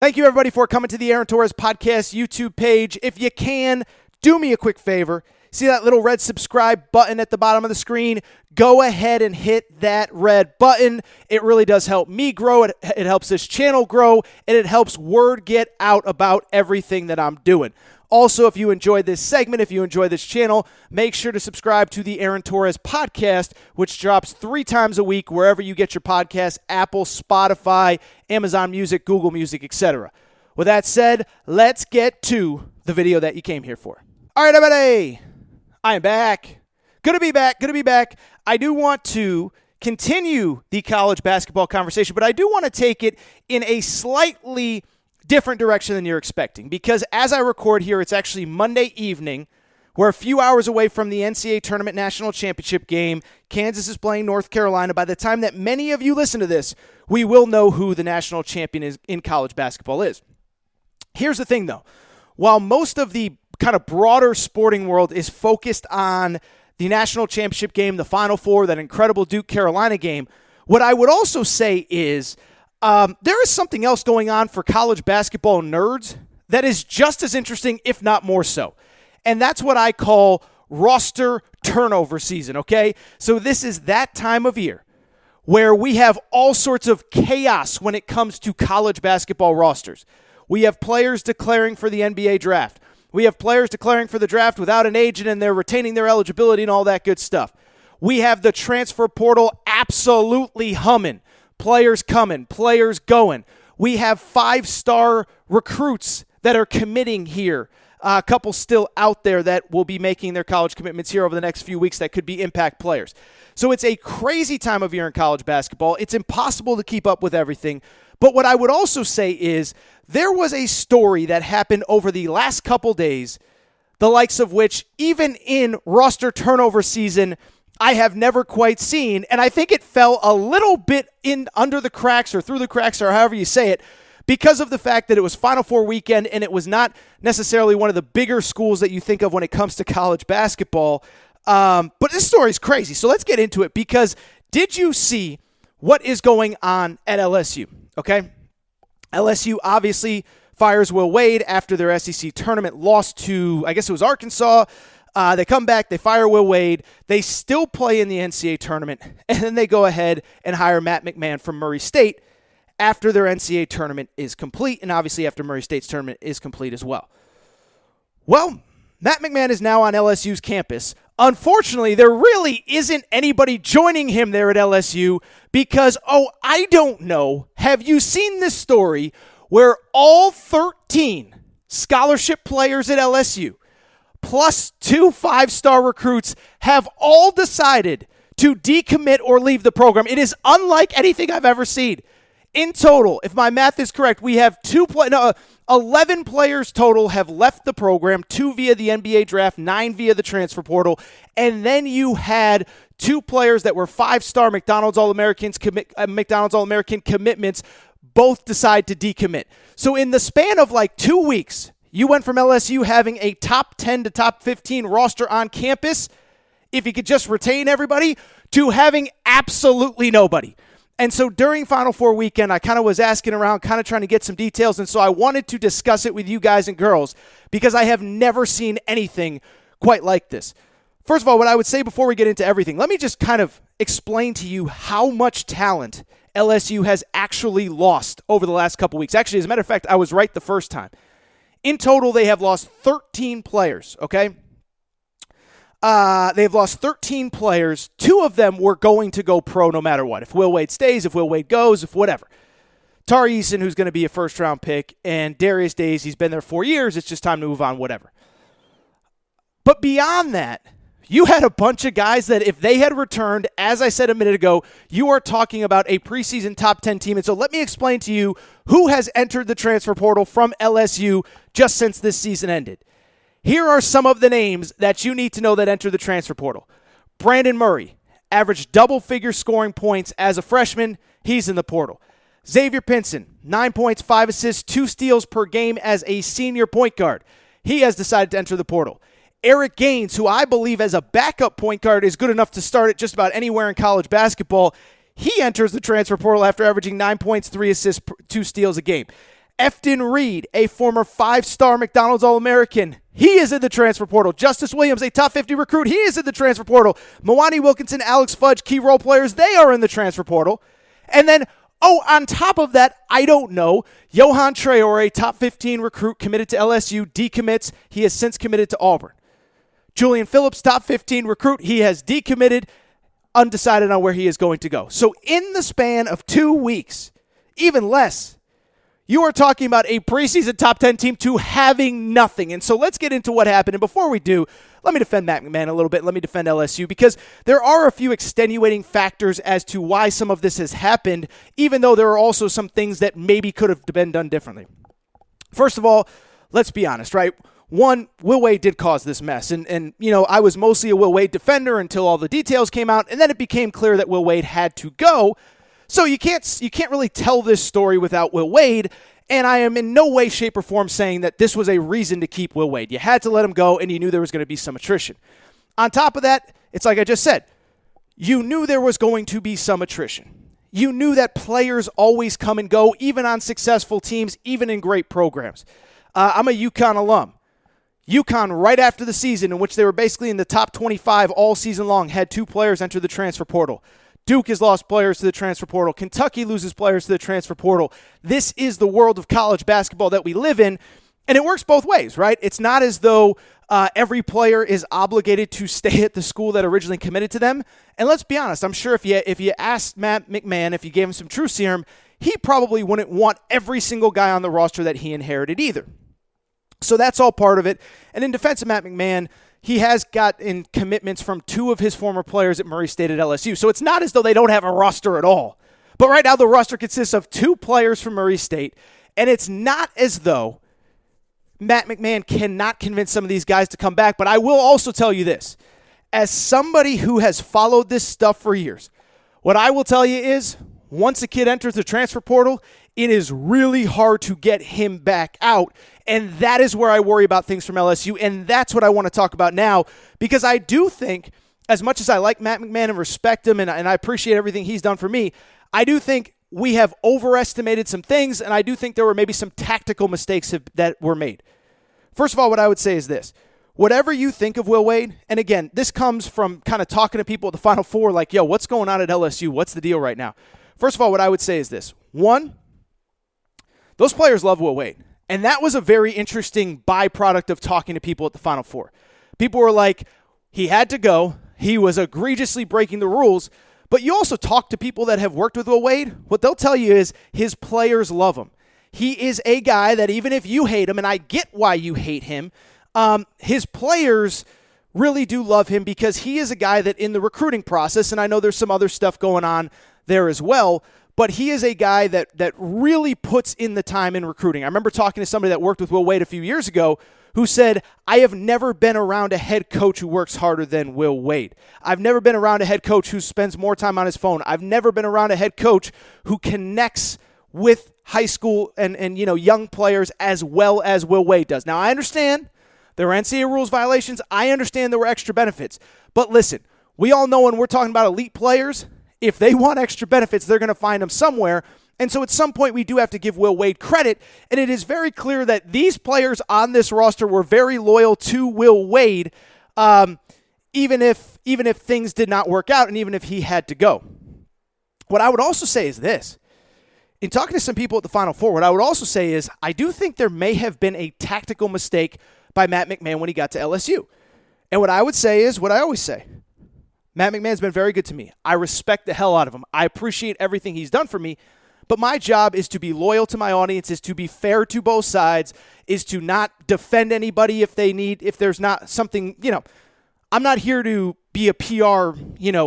Thank you, everybody, for coming to the Aaron Torres Podcast YouTube page. If you can, do me a quick favor. See that little red subscribe button at the bottom of the screen? Go ahead and hit that red button. It really does help me grow. It helps this channel grow, and it helps word get out about everything that I'm doing. Also, if you enjoyed this segment, if you enjoy this channel, make sure to subscribe to the Aaron Torres Podcast, which drops 3 times a week wherever you get your podcasts: Apple, Spotify, Amazon Music, Google Music, etc. With that said, let's get to the video that you came here for. All right, everybody, I am back. Good to be back. I do want to continue the college basketball conversation, but I do want to take it in a slightly different direction than you're expecting, because as I record here, it's actually Monday evening. We're a few hours away from the NCAA Tournament National Championship game. Kansas is playing North Carolina. By the time that many of you listen to this, we will know who the national champion is in college basketball is. Here's the thing, though. While most of the kind of broader sporting world is focused on the national championship game, the Final Four, that incredible Duke-Carolina game, what I would also say is there is something else going on for college basketball nerds that is just as interesting, if not more so. And that's what I call roster turnover season, okay? So this is that time of year where we have all sorts of chaos when it comes to college basketball rosters. We have players declaring for the NBA draft. We have players declaring for the draft without an agent, and they're retaining their eligibility and all that good stuff. We have the transfer portal absolutely humming. Players coming, players going. We have 5-star recruits that are committing here. A couple still out there that will be making their college commitments here over the next few weeks that could be impact players. So it's a crazy time of year in college basketball. It's impossible to keep up with everything. But what I would also say is there was a story that happened over the last couple days, the likes of which, even in roster turnover season, I have never quite seen, and I think it fell a little bit in under the cracks or through the cracks or however you say it, because of the fact that it was Final Four weekend and it was not necessarily one of the bigger schools that you think of when it comes to college basketball. But this story is crazy, so let's get into it, because did you see what is going on at LSU? Okay, LSU obviously fires Will Wade after their SEC tournament loss to, I guess it was Arkansas. They come back, they fire Will Wade, they still play in the NCAA tournament, and then they go ahead and hire Matt McMahon from Murray State after their NCAA tournament is complete, and obviously after Murray State's tournament is complete as well. Well, Matt McMahon is now on LSU's campus. Unfortunately, there really isn't anybody joining him there at LSU because, I don't know, have you seen this story where all 13 scholarship players at LSU plus 2 5-star recruits have all decided to decommit or leave the program? It is unlike anything I've ever seen. In total, if my math is correct, we have 11 players total have left the program, 2 via the NBA draft, 9 via the transfer portal, and then you had 2 players that were 5-star McDonald's All-American commitments both decide to decommit. So in the span of like 2 weeks, you went from LSU having a top 10 to top 15 roster on campus, if you could just retain everybody, to having absolutely nobody. And so during Final Four weekend, I kind of was asking around, kind of trying to get some details, and so I wanted to discuss it with you guys and girls because I have never seen anything quite like this. First of all, what I would say before we get into everything, let me just kind of explain to you how much talent LSU has actually lost over the last couple weeks. Actually, as a matter of fact, I was right the first time. In total, they have lost 13 players, okay? They've lost 13 players. 2 of them were going to go pro no matter what. If Will Wade stays, if Will Wade goes, if whatever. Tari Eason, who's going to be a first-round pick, and Darius Days, he's been there 4 years. It's just time to move on, whatever. But beyond that, you had a bunch of guys that if they had returned, as I said a minute ago, you are talking about a preseason top 10 team. And so let me explain to you who has entered the transfer portal from LSU just since this season ended. Here are some of the names that you need to know that entered the transfer portal. Brandon Murray, averaged double-figure scoring points as a freshman. He's in the portal. Xavier Pinson, 9 points, 5 assists, 2 steals per game as a senior point guard. He has decided to enter the portal. Eric Gaines, who I believe as a backup point guard is good enough to start at just about anywhere in college basketball, he enters the transfer portal after averaging 9 points, 3 assists, 2 steals a game. Efton Reed, a former 5-star McDonald's All-American, he is in the transfer portal. Justice Williams, a top 50 recruit, he is in the transfer portal. Mwani Wilkinson, Alex Fudge, key role players, they are in the transfer portal. And then, on top of that, I don't know, Johan Traore, top 15 recruit, committed to LSU, decommits. He has since committed to Auburn. Julian Phillips, top 15 recruit, he has decommitted, undecided on where he is going to go. So in the span of 2 weeks, even less, you are talking about a preseason top 10 team to having nothing. And so let's get into what happened. And before we do, let me defend Matt McMahon a little bit. Let me defend LSU because there are a few extenuating factors as to why some of this has happened, even though there are also some things that maybe could have been done differently. First of all, let's be honest, right? One, Will Wade did cause this mess. And I was mostly a Will Wade defender until all the details came out. And then it became clear that Will Wade had to go. So you can't really tell this story without Will Wade, and I am in no way, shape, or form saying that this was a reason to keep Will Wade. You had to let him go, and you knew there was going to be some attrition. On top of that, it's like I just said, you knew there was going to be some attrition. You knew that players always come and go, even on successful teams, even in great programs. I'm a UConn alum. UConn, right after the season, in which they were basically in the top 25 all season long, had 2 players enter the transfer portal. Duke has lost players to the transfer portal. Kentucky loses players to the transfer portal. This is the world of college basketball that we live in, and it works both ways, right? It's not as though every player is obligated to stay at the school that originally committed to them. And let's be honest, I'm sure if you asked Matt McMahon, if you gave him some truth serum, he probably wouldn't want every single guy on the roster that he inherited either. So that's all part of it. And in defense of Matt McMahon, he has gotten commitments from 2 of his former players at Murray State at LSU. So it's not as though they don't have a roster at all. But right now the roster consists of 2 players from Murray State. And it's not as though Matt McMahon cannot convince some of these guys to come back. But I will also tell you this. As somebody who has followed this stuff for years, what I will tell you is once a kid enters the transfer portal, it is really hard to get him back out. And that is where I worry about things from LSU. And that's what I want to talk about now, because I do think, as much as I like Matt McMahon and respect him, and I appreciate everything he's done for me, I do think we have overestimated some things, and I do think there were maybe some tactical mistakes that were made. First of all, what I would say is this. Whatever you think of Will Wade, and again, this comes from kind of talking to people at the Final Four like, yo, what's going on at LSU? What's the deal right now? First of all, what I would say is this. One, those players love Will Wade. And that was a very interesting byproduct of talking to people at the Final Four. People were like, he had to go. He was egregiously breaking the rules. But you also talk to people that have worked with Will Wade. What they'll tell you is his players love him. He is a guy that even if you hate him, and I get why you hate him, his players really do love him because he is a guy that in the recruiting process, and I know there's some other stuff going on there as well, but he is a guy that really puts in the time in recruiting. I remember talking to somebody that worked with Will Wade a few years ago who said, I have never been around a head coach who works harder than Will Wade. I've never been around a head coach who spends more time on his phone. I've never been around a head coach who connects with high school and young players as well as Will Wade does. Now, I understand there were NCAA rules violations. I understand there were extra benefits. But listen, we all know when we're talking about elite players, if they want extra benefits, they're going to find them somewhere. And so at some point, we do have to give Will Wade credit. And it is very clear that these players on this roster were very loyal to Will Wade, even if things did not work out and even if he had to go. What I would also say is this. In talking to some people at the Final Four, what I would also say is I do think there may have been a tactical mistake by Matt McMahon when he got to LSU. And what I would say is what I always say. Matt McMahon's been very good to me. I respect the hell out of him. I appreciate everything he's done for me. But my job is to be loyal to my audience, is to be fair to both sides, is to not defend anybody if there's not something, I'm not here to be a PR,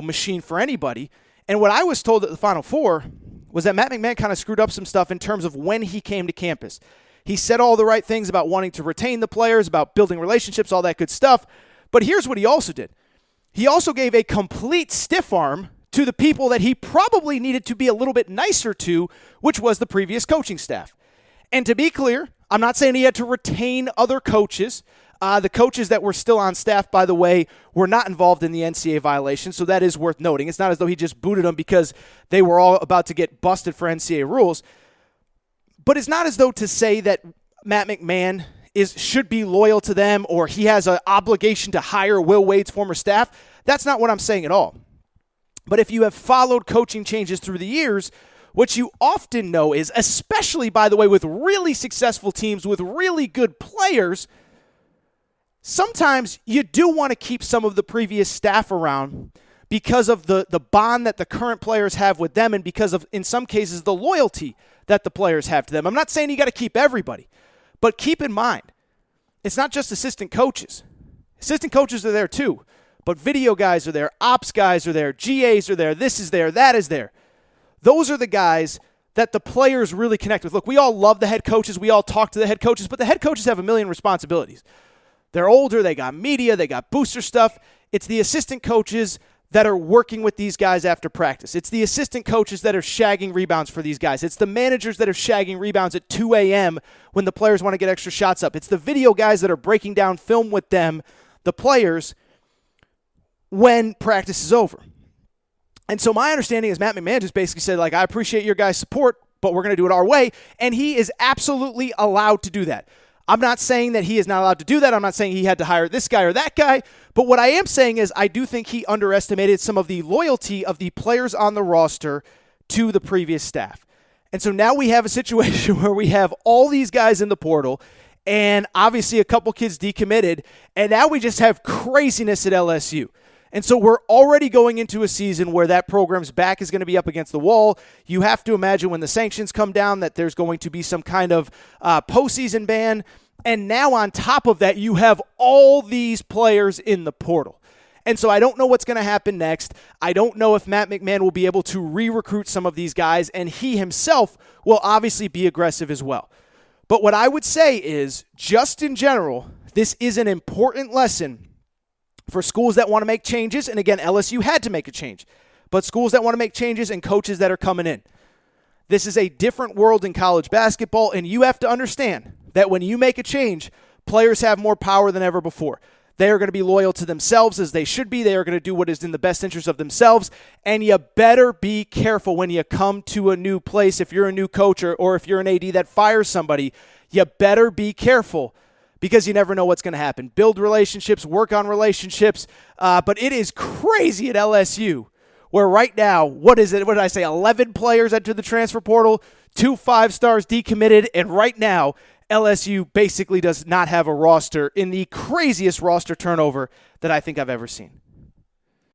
machine for anybody. And what I was told at the Final Four was that Matt McMahon kind of screwed up some stuff in terms of when he came to campus. He said all the right things about wanting to retain the players, about building relationships, all that good stuff. But here's what he also did. He also gave a complete stiff arm to the people that he probably needed to be a little bit nicer to, which was the previous coaching staff. And to be clear, I'm not saying he had to retain other coaches. The coaches that were still on staff, by the way, were not involved in the NCAA violation, so that is worth noting. It's not as though he just booted them because they were all about to get busted for NCAA rules. But it's not as though to say that Matt McMahon should be loyal to them or he has an obligation to hire Will Wade's former staff. That's not what I'm saying at all. But if you have followed coaching changes through the years, what you often know is, especially, by the way, with really successful teams, with really good players, sometimes you do want to keep some of the previous staff around because of the bond that the current players have with them and because of, in some cases, the loyalty that the players have to them. I'm not saying you got to keep everybody, but keep in mind, it's not just assistant coaches. Assistant coaches are there too, but video guys are there, ops guys are there, GAs are there, this is there, that is there. Those are the guys that the players really connect with. Look, we all love the head coaches. We all talk to the head coaches, but the head coaches have a million responsibilities. They're older. They got media. They got booster stuff. It's the assistant coaches that are working with these guys after practice. It's the assistant coaches that are shagging rebounds for these guys. It's the managers that are shagging rebounds at 2 a.m. when the players want to get extra shots up. It's the video guys that are breaking down film with them, the players, when practice is over. And so my understanding is Matt McMahon just basically said, like, I appreciate your guys' support, but we're going to do it our way. And he is absolutely allowed to do that. I'm not saying that he is not allowed to do that. I'm not saying he had to hire this guy or that guy. But what I am saying is I do think he underestimated some of the loyalty of the players on the roster to the previous staff. And so now we have a situation where we have all these guys in the portal and obviously a couple kids decommitted. And now we just have craziness at LSU. And so we're already going into a season where that program's back is going to be up against the wall. You have to imagine when the sanctions come down that there's going to be some kind of postseason ban. And now on top of that, you have all these players in the portal. And so I don't know what's going to happen next. I don't know if Matt McMahon will be able to re-recruit some of these guys, and he himself will obviously be aggressive as well. But what I would say is, just in general, this is an important lesson for schools that want to make changes, and again, LSU had to make a change, but schools that want to make changes and coaches that are coming in. This is a different world in college basketball, and you have to understand that when you make a change, players have more power than ever before. They are going to be loyal to themselves as they should be. They are going to do what is in the best interest of themselves, and you better be careful when you come to a new place. If you're a new coach or if you're an AD that fires somebody, you better be careful, because you never know what's going to happen. Build relationships, work on relationships. But it is crazy at LSU, where right now, what is it? What did I say? 11 players entered the transfer portal, 2 5-stars decommitted, and right now, LSU basically does not have a roster in the craziest roster turnover that I think I've ever seen.